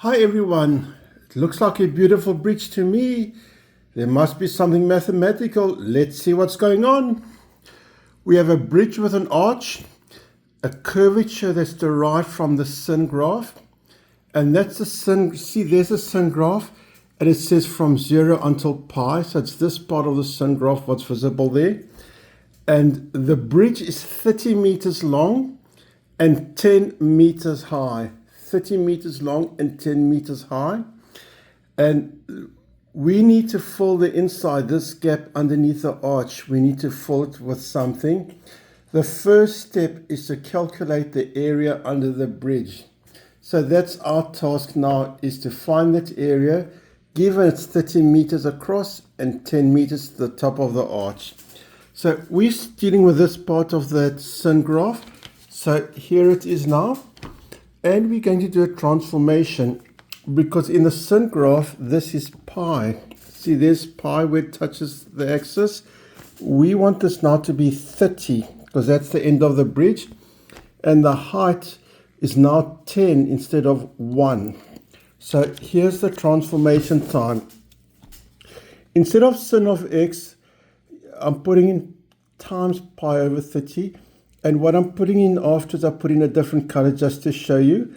Hi everyone, it looks like a beautiful bridge to me. There must be something mathematical. Let's see what's going on. We have a bridge with an arch, a curvature that's derived from the sin graph. And that's the sin, see there's a sin graph and it says from 0 until pi. So it's this part of the sin graph what's visible there. And the bridge is 30 meters long and 10 meters high. 30 meters long and 10 meters high. And we need to fill the inside, this gap underneath the arch. We need to fill it with something. The first step is to calculate the area under the bridge. So that's our task now, is to find that area, given it's 30 meters across and 10 meters to the top of the arch. So we're dealing with this part of that sin graph. So here it is now. And we're going to do a transformation because in the sin graph, this is pi. See, there's pi where it touches the axis. We want this now to be 30 because that's the end of the bridge. And the height is now 10 instead of 1. So here's the transformation time. Instead of sin of x, I'm putting in times pi over 30. And what I'm putting in afterwards, I put in a different color just to show you.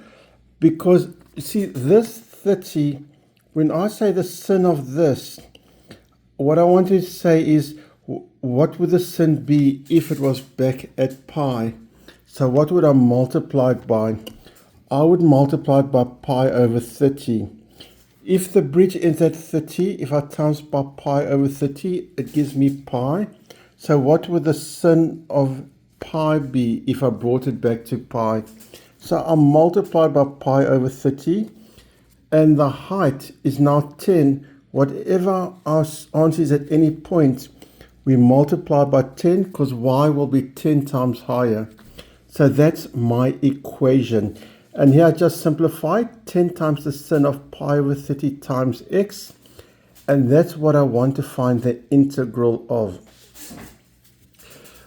Because, you see, this 30, when I say the sin of this, what I want to say is, what would the sin be if it was back at pi? So what would I multiply it by? I would multiply it by pi over 30. If the bridge ends at 30, if I times by pi over 30, it gives me pi. So what would the sin of pi be if I brought it back to pi? So I multiplied by pi over 30 and the height is now 10. Whatever our answer is at any point, we multiply by 10 because y will be 10 times higher. So that's my equation. And here I just simplified 10 times the sin of pi over 30 times x. And that's what I want to find the integral of.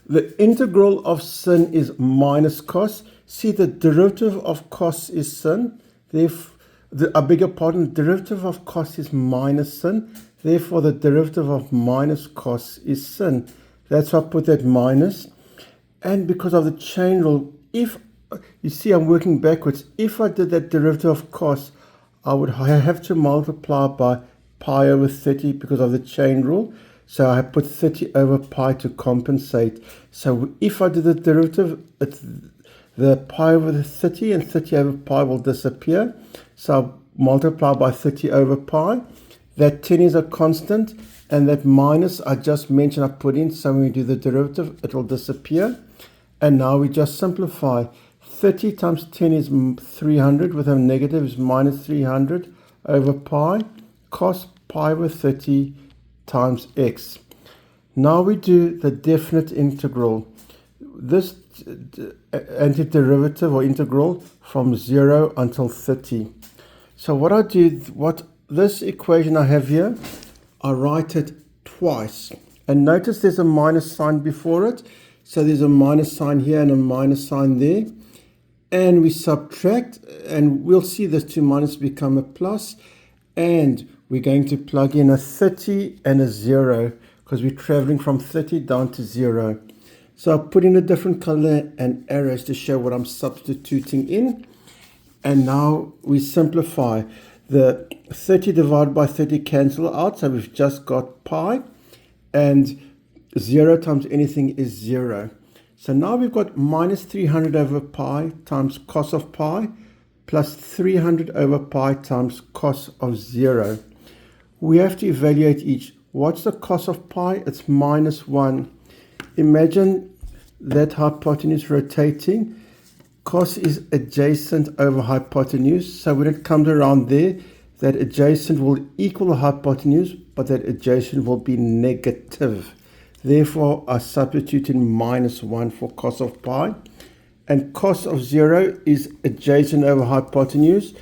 The integral of sin is minus cos. See, the derivative of cos is sin. Therefore, the derivative of cos is minus sin. Therefore, the derivative of minus cos is sin. That's why I put that minus. And because of the chain rule, if you see I'm working backwards, if I did that derivative of cos, I would have to multiply by pi over 30 because of the chain rule. So I put 30 over pi to compensate. So if I do the derivative, it's the pi over the 30 and 30 over pi will disappear. So I'll multiply by 30 over pi. That 10 is a constant and that minus I just mentioned I put in. So when we do the derivative, it will disappear. And now we just simplify. 30 times 10 is 300 with a negative is minus 300 over pi. Cos pi over 30 times x. Now we do the definite integral. This antiderivative or integral from 0 until 30. So what I do, this equation I have here, I write it twice. And notice there's a minus sign before it. So there's a minus sign here and a minus sign there. And we subtract, and we'll see this 2 minus become a plus. And we're going to plug in a 30 and a 0 because we're traveling from 30 down to 0. So I'll put in a different color and arrows to show what I'm substituting in. And now we simplify. The 30 divided by 30 cancel out. So we've just got pi. And 0 times anything is 0. So now we've got minus 300 over pi times cos of pi plus 300 over pi times cos of 0. We have to evaluate each. What's the cos of pi? It's minus 1. Imagine that hypotenuse rotating. Cos is adjacent over hypotenuse. So when it comes around there, that adjacent will equal the hypotenuse, but that adjacent will be negative. Therefore, I substitute in minus 1 for cos of pi. And cos of 0 is adjacent over hypotenuse.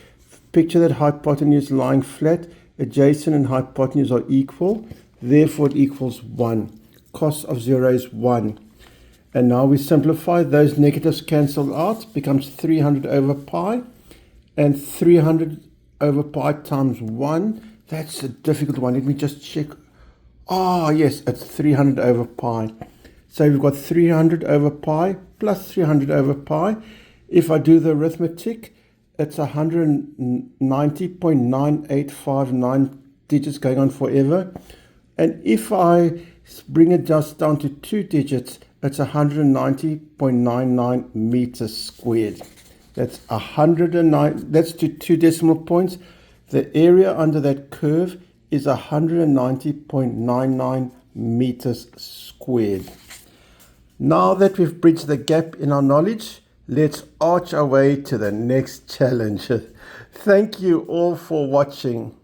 Picture that hypotenuse lying flat. Adjacent and hypotenuse are equal. Therefore, it equals 1. Cos of 0 is 1. And now we simplify. Those negatives cancel out. Becomes 300 over pi. And 300 over pi times 1. That's a difficult one. Let me just check. Ah, yes, it's 300 over pi. So we've got 300 over pi plus 300 over pi. If I do the arithmetic, it's 190.9859 digits going on forever. And if I bring it just down to 2 digits, it's 190.99 meters squared. That's 109. That's to 2 decimal points. The area under that curve is 190.99 meters squared. Now that we've bridged the gap in our knowledge, let's arch our way to the next challenge. Thank you all for watching.